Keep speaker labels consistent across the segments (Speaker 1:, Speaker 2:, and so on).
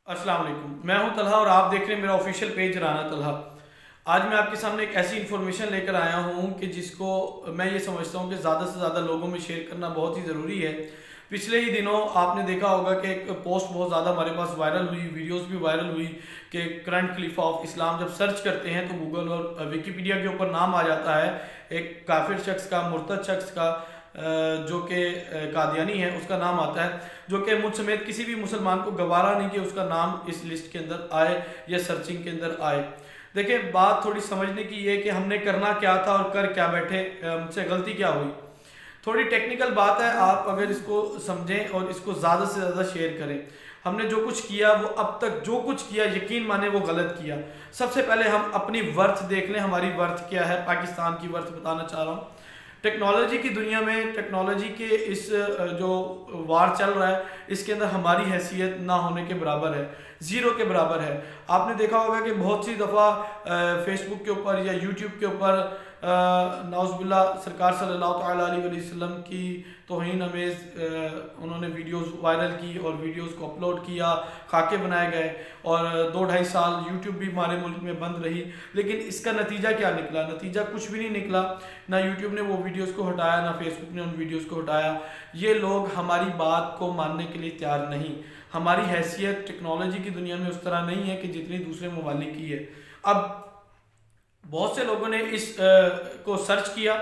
Speaker 1: अस्सलाम वालेकुम। मैं हूं तलहा और आप देख रहे हैं मेरा ऑफिशियल पेज राना तलहा। आज मैं आपके सामने एक ऐसी इन्फॉर्मेशन लेकर आया हूं कि जिसको मैं ये समझता हूं कि ज़्यादा से ज़्यादा लोगों में शेयर करना बहुत ही ज़रूरी है। पिछले ही दिनों आपने देखा होगा कि एक पोस्ट बहुत ज़्यादा हमारे पास वायरल हुई, वीडियोस भी वायरल हुई कि करंट खलीफा ऑफ इस्लाम जब सर्च करते हैं तो गूगल और विकीपीडिया के ऊपर नाम आ जाता है एक काफिर शख्स का, मुर्तद शख्स का, जो कि कादियानी है, उसका नाम आता है, जो कि मुझ समेत किसी भी मुसलमान को गवारा नहीं कि उसका नाम इस लिस्ट के अंदर आए या सर्चिंग के अंदर आए। देखिए, बात थोड़ी समझने की ये कि हमने करना क्या था और कर क्या बैठे, हमसे गलती क्या हुई। थोड़ी टेक्निकल बात है, आप अगर इसको समझें और इसको ज़्यादा से ज़्यादा शेयर करें। हमने जो कुछ किया वो अब तक जो कुछ किया यकीन माने वो गलत किया। सबसे पहले हम अपनी वर्थ देख लें, हमारी वर्थ क्या है। पाकिस्तान की वर्थ बताना चाह रहा हूँ। टेक्नोलॉजी की दुनिया में, टेक्नोलॉजी के इस जो वार चल रहा है, इसके अंदर हमारी हैसियत ना होने के बराबर है, ज़ीरो के बराबर है। आपने देखा होगा कि बहुत सी दफ़ा फेसबुक के ऊपर या यूट्यूब के ऊपर नाउज़ुबिल्लाह सरकार सल्लल्लाहु अलैहि वसल्लम की तौहीन अमेज़ उन्होंने वीडियोस वायरल की और वीडियोस को अपलोड किया, खाके बनाए गए और 2-2.5 साल यूट्यूब भी हमारे मुल्क में बंद रही। लेकिन इसका नतीजा क्या निकला? नतीजा कुछ भी नहीं निकला। ना यूट्यूब ने वो वीडियोस को हटाया, ना फेसबुक ने उन वीडियोस को हटाया। ये लोग हमारी बात को मानने के लिए तैयार नहीं। हमारी हैसियत टेक्नोलॉजी की दुनिया में उस तरह नहीं है कि जितनी दूसरे ममालिक की है। अब बहुत से लोगों ने इस को सर्च किया,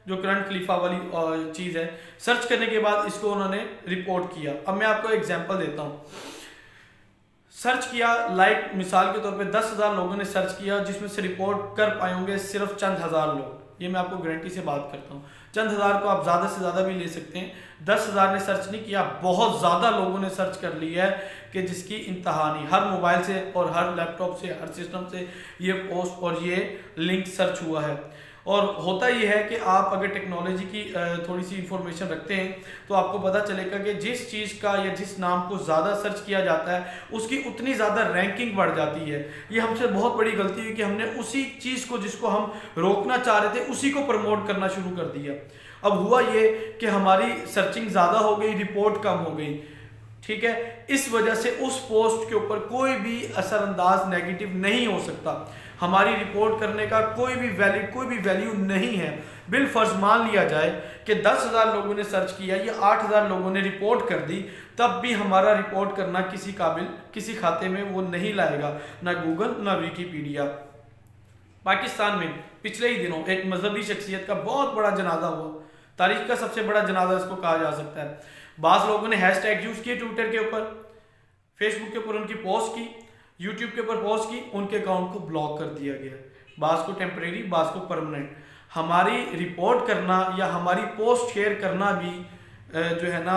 Speaker 1: जो करंट खलीफा वाली चीज़ है। सर्च करने के बाद इसको उन्होंने रिपोर्ट किया। अब मैं आपको एग्जांपल देता हूँ। सर्च किया, लाइक मिसाल के तौर पे 10,000 लोगों ने सर्च किया, जिसमें से रिपोर्ट कर पाए होंगे सिर्फ चंद हज़ार लोग। ये मैं आपको गारंटी से बात करता हूँ। चंद हज़ार को आप ज़्यादा से ज़्यादा भी ले सकते हैं। 10,000 ने सर्च नहीं किया, बहुत ज़्यादा लोगों ने सर्च कर लिया है कि जिसकी इंतहा नहीं। हर मोबाइल से और हर लैपटॉप से, हर सिस्टम से ये पोस्ट और ये लिंक सर्च हुआ है। और होता ये है कि आप अगर टेक्नोलॉजी की थोड़ी सी इंफॉर्मेशन रखते हैं तो आपको पता चलेगा कि जिस चीज़ का या जिस नाम को ज़्यादा सर्च किया जाता है उसकी उतनी ज़्यादा रैंकिंग बढ़ जाती है। ये हमसे बहुत बड़ी गलती हुई कि हमने उसी चीज़ को जिसको हम रोकना चाह रहे थे उसी को प्रमोट करना शुरू कर दिया। अब हुआ ये कि हमारी सर्चिंग ज़्यादा हो गई, रिपोर्ट कम हो गई। ठीक है, इस वजह से उस पोस्ट के ऊपर कोई भी असरअंदाज नेगेटिव नहीं हो सकता। हमारी रिपोर्ट करने का कोई भी वैल्यू नहीं है। बिल फर्ज मान लिया जाए कि 10,000 लोगों ने सर्च किया या 8,000 लोगों ने रिपोर्ट कर दी, तब भी हमारा रिपोर्ट करना किसी काबिल, किसी खाते में वो नहीं लाएगा, ना गूगल ना विकीपीडिया। पाकिस्तान में पिछले ही दिनों एक मजहबी शख्सियत का बहुत बड़ा जनाजा हुआ। तारीख का सबसे बड़ा जनाजा इसको कहा जा सकता है। बाज़ लोगों ने हैशटैग यूज़ किए ट्विटर के ऊपर, फेसबुक के ऊपर उनकी पोस्ट की, यूट्यूब के ऊपर पोस्ट की, उनके अकाउंट को ब्लॉक कर दिया गया। बाज़ को टेम्परेरी, बाज़ को परमानेंट। हमारी रिपोर्ट करना या हमारी पोस्ट शेयर करना भी जो है ना,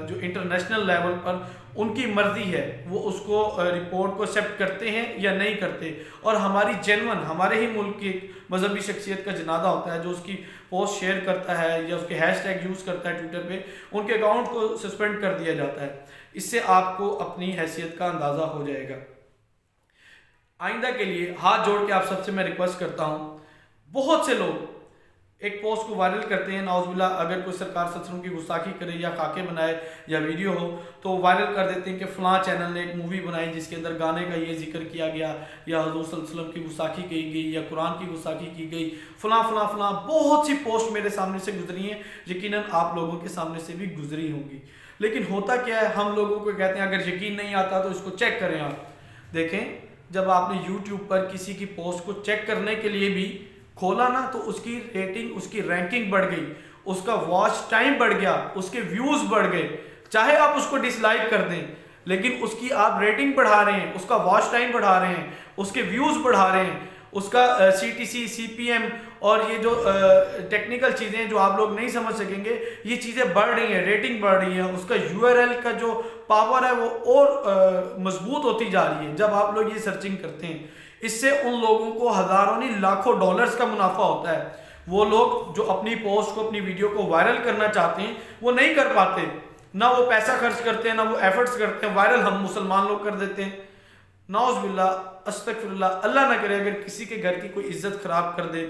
Speaker 1: जो इंटरनेशनल लेवल पर उनकी मर्जी है, वो उसको रिपोर्ट को एक्सेप्ट करते हैं या नहीं करते। और हमारी जेन्युइन, हमारे ही मुल्क की मजहबी शख्सियत का जनाजा होता है जो उसकी पोस्ट शेयर करता है या उसके हैशटैग यूज़ करता है ट्विटर पे, उनके अकाउंट को सस्पेंड कर दिया जाता है। इससे आपको अपनी हैसियत का अंदाज़ा हो जाएगा। आइंदा के लिए हाथ जोड़ के आप सबसे मैं रिक्वेस्ट करता हूँ, बहुत से लोग एक पोस्ट को वायरल करते हैं, नाउज़ुबिल्लाह अगर कोई सरकार सल्लल्लाहु की गुस्ताखी करे या खाके बनाए या वीडियो हो तो वायरल कर देते हैं कि फ़लाँ चैनल ने एक मूवी बनाई जिसके अंदर गाने का ये जिक्र किया गया या हुज़ूर सल्लल्लाहु अलैहि वसल्लम की गुस्ताखी की गई या कुरान की गुस्ताखी की गई। फ़लाँ बहुत सी पोस्ट मेरे सामने से गुजरी हैं, यकीनन आप लोगों के सामने से भी गुजरी होंगी। लेकिन होता क्या है, हम लोगों को कहते हैं अगर यकीन नहीं आता तो इसको चेक करें। आप देखें, जब आपने यूट्यूब पर किसी की पोस्ट को चेक करने के लिए भी खोला ना, तो उसकी रेटिंग, उसकी रैंकिंग बढ़ गई, उसका वॉच टाइम बढ़ गया, उसके व्यूज बढ़ गए। चाहे आप उसको डिसलाइक कर दें, लेकिन उसकी आप रेटिंग बढ़ा रहे हैं, उसका वॉच टाइम बढ़ा रहे हैं, उसके व्यूज बढ़ा रहे हैं, उसका CTC, CPM और ये जो टेक्निकल चीज़ें जो आप लोग नहीं समझ सकेंगे, ये चीज़ें बढ़ रही हैं, रेटिंग बढ़ रही है, उसका URL का जो पावर है वो और मजबूत होती जा रही है जब आप लोग ये सर्चिंग करते हैं। इससे उन लोगों को हज़ारों नहीं लाखों डॉलर्स का मुनाफा होता है। वो लोग जो अपनी पोस्ट को, अपनी वीडियो को वायरल करना चाहते हैं वो नहीं कर पाते, ना वो पैसा खर्च करते हैं, ना वो एफर्ट्स करते हैं। वायरल हम मुसलमान लोग कर देते हैं। नाउज़ुबिल्लाह, अस्तगफिरुल्लाह, अल्लाह ना करे अगर किसी के घर की कोई इज्जत खराब कर दे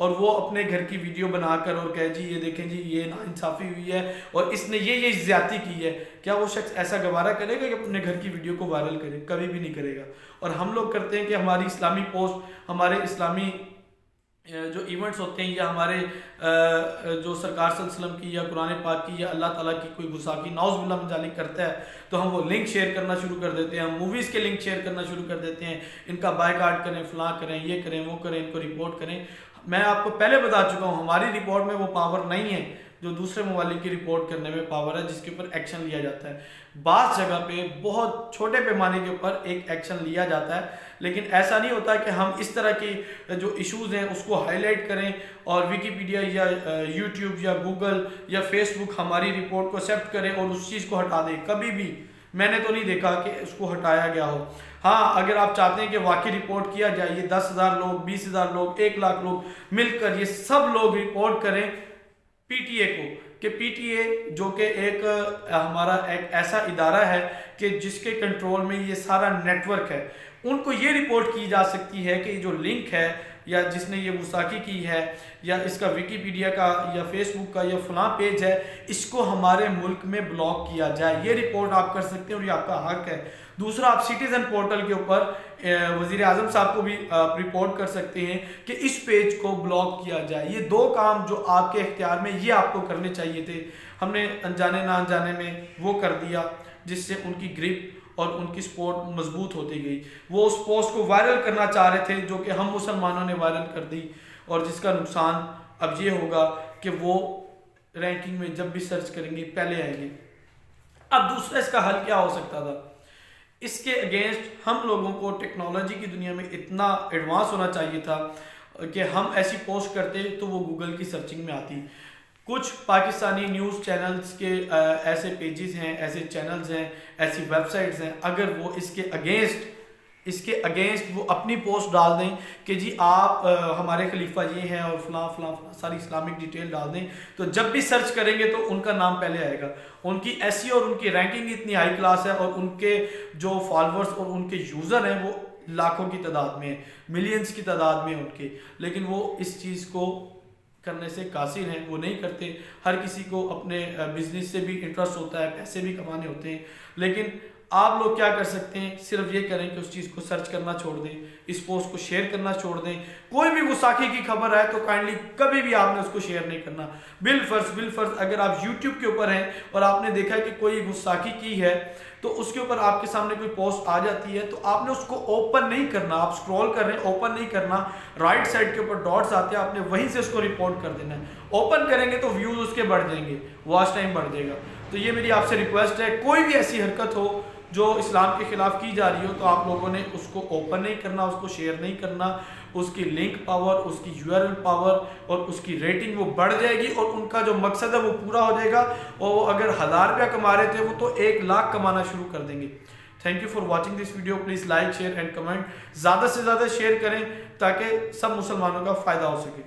Speaker 1: اور وہ اپنے گھر کی ویڈیو بنا کر اور کہے جی یہ دیکھیں جی یہ ناانصافی ہوئی ہے اور اس نے یہ زیادتی کی ہے، کیا وہ شخص ایسا گوارا کرے گا کہ اپنے گھر کی ویڈیو کو وائرل کرے؟ کبھی بھی نہیں کرے گا۔ اور ہم لوگ کرتے ہیں کہ ہماری اسلامی پوسٹ، ہمارے اسلامی جو ایونٹس ہوتے ہیں یا ہمارے جو سرکار صلی اللہ علیہ وسلم کی یا قرآن پاک کی یا اللہ تعالیٰ کی کوئی گستاخی نعوذ باللہ من ذالک کرتا ہے تو ہم وہ لنک شیئر کرنا شروع کر دیتے ہیں، ہم موویز کے لنک شیئر کرنا شروع کر دیتے ہیں، ان کا بائیکاٹ کریں، فلاں کریں، یہ کریں، وہ کریں، ان کو رپورٹ کریں۔ میں آپ کو پہلے بتا چکا ہوں ہماری رپورٹ میں وہ پاور نہیں ہے جو دوسرے ممالک کی رپورٹ کرنے میں پاور ہے، جس کے اوپر ایکشن لیا جاتا ہے۔ بعض جگہ پہ بہت چھوٹے پیمانے کے اوپر ایک ایکشن لیا جاتا ہے، لیکن ایسا نہیں ہوتا کہ ہم اس طرح کی جو ایشوز ہیں اس کو ہائی لائٹ کریں اور ویکیپیڈیا یا یوٹیوب یا گوگل یا فیس بک ہماری رپورٹ کو ایکسیپٹ کریں اور اس چیز کو ہٹا دیں۔ کبھی بھی میں نے تو نہیں دیکھا کہ اس کو ہٹایا گیا ہو۔ ہاں اگر آپ چاہتے ہیں کہ واقعی رپورٹ کیا جائے، یہ 10,000 لوگ، 20,000 لوگ، 1,00,000 لوگ مل کر یہ سب لوگ رپورٹ کریں پی ٹی اے کو، کہ پی ٹی اے جو کہ ایک ہمارا ایک ایسا ادارہ ہے کہ جس کے کنٹرول میں یہ سارا نیٹ ورک ہے، ان کو یہ رپورٹ کی جا سکتی ہے کہ یہ جو لنک ہے یا جس نے یہ گستاخی کی ہے یا اس کا ویکیپیڈیا کا یا فیس بک کا یا فلاں پیج ہے، اس کو ہمارے ملک میں بلاک کیا جائے۔ یہ رپورٹ آپ کر سکتے ہیں اور یہ آپ کا حق ہے۔ دوسرا، آپ سٹیزن پورٹل کے اوپر وزیر اعظم صاحب کو بھی رپورٹ کر سکتے ہیں کہ اس پیج کو بلاک کیا جائے۔ یہ دو کام جو آپ کے اختیار میں یہ آپ کو کرنے چاہیے تھے، ہم نے انجانے نہ انجانے میں وہ کر دیا، جس سے ان کی گرپ اور ان کی سپورٹ مضبوط ہوتی گئی۔ وہ اس پوسٹ کو وائرل کرنا چاہ رہے تھے جو کہ ہم مسلمانوں نے وائرل کر دی، اور جس کا نقصان اب یہ ہوگا کہ وہ رینکنگ میں جب بھی سرچ کریں گے پہلے آئیں گے۔ اب دوسرا اس کا حل کیا ہو سکتا تھا؟ اس کے اگینسٹ ہم لوگوں کو ٹیکنالوجی کی دنیا میں اتنا ایڈوانس ہونا چاہیے تھا کہ ہم ایسی پوسٹ کرتے تو وہ گوگل کی سرچنگ میں آتی۔ کچھ پاکستانی نیوز چینلز کے ایسے پیجز ہیں، ایسے چینلز ہیں، ایسی ویب سائٹس ہیں، اگر وہ اس کے اگینسٹ وہ اپنی پوسٹ ڈال دیں کہ جی آپ ہمارے خلیفہ یہ ہیں اور فلاں فلاں فلاں ساری اسلامک ڈیٹیل ڈال دیں، تو جب بھی سرچ کریں گے تو ان کا نام پہلے آئے گا۔ ان کی ایسی اور ان کی رینکنگ اتنی ہائی کلاس ہے، اور ان کے جو فالورز اور ان کے یوزر ہیں وہ لاکھوں کی تعداد میں ہیں، ملینز کی تعداد میں ہیں ان کے، لیکن وہ اس چیز کو کرنے سے قاصر ہیں، وہ نہیں کرتے۔ ہر کسی کو اپنے بزنس سے بھی انٹرسٹ ہوتا ہے، پیسے بھی کمانے ہوتے ہیں، لیکن آپ لوگ کیا کر سکتے ہیں؟ صرف یہ کریں کہ اس چیز کو سرچ کرنا چھوڑ دیں، اس پوسٹ کو شیئر کرنا چھوڑ دیں۔ کوئی بھی گستاخی کی خبر آئے تو کائنڈلی کبھی بھی آپ نے اس کو شیئر نہیں کرنا۔ بالفرض اگر آپ یوٹیوب کے اوپر ہیں اور آپ نے دیکھا کہ کوئی گستاخی کی ہے تو اس کے اوپر آپ کے سامنے کوئی پوسٹ آ جاتی ہے تو آپ نے اس کو اوپن نہیں کرنا، آپ سکرول کر رہے ہیں، اوپن نہیں کرنا، رائٹ سائڈ کے اوپر ڈاٹس آتے ہیں، آپ نے وہیں سے اس کو رپورٹ کر دینا ہے۔ اوپن کریں گے تو ویوز اس کے بڑھ جائیں گے، واچ ٹائم بڑھ جائے گا۔ تو یہ میری آپ سے ریکویسٹ ہے، کوئی بھی ایسی حرکت ہو جو اسلام کے خلاف کی جا رہی ہو تو آپ لوگوں نے اس کو اوپن نہیں کرنا، اس کو شیئر نہیں کرنا۔ اس کی لنک پاور، اس کی URL پاور اور اس کی ریٹنگ وہ بڑھ جائے گی، اور ان کا جو مقصد ہے وہ پورا ہو جائے گا، اور وہ اگر 1000 روپیہ کما رہے تھے وہ تو 1,00,000 کمانا شروع کر دیں گے۔ Thank you for watching this video, please like, share and comment, زیادہ سے زیادہ شیئر کریں تاکہ سب مسلمانوں کا فائدہ ہو سکے۔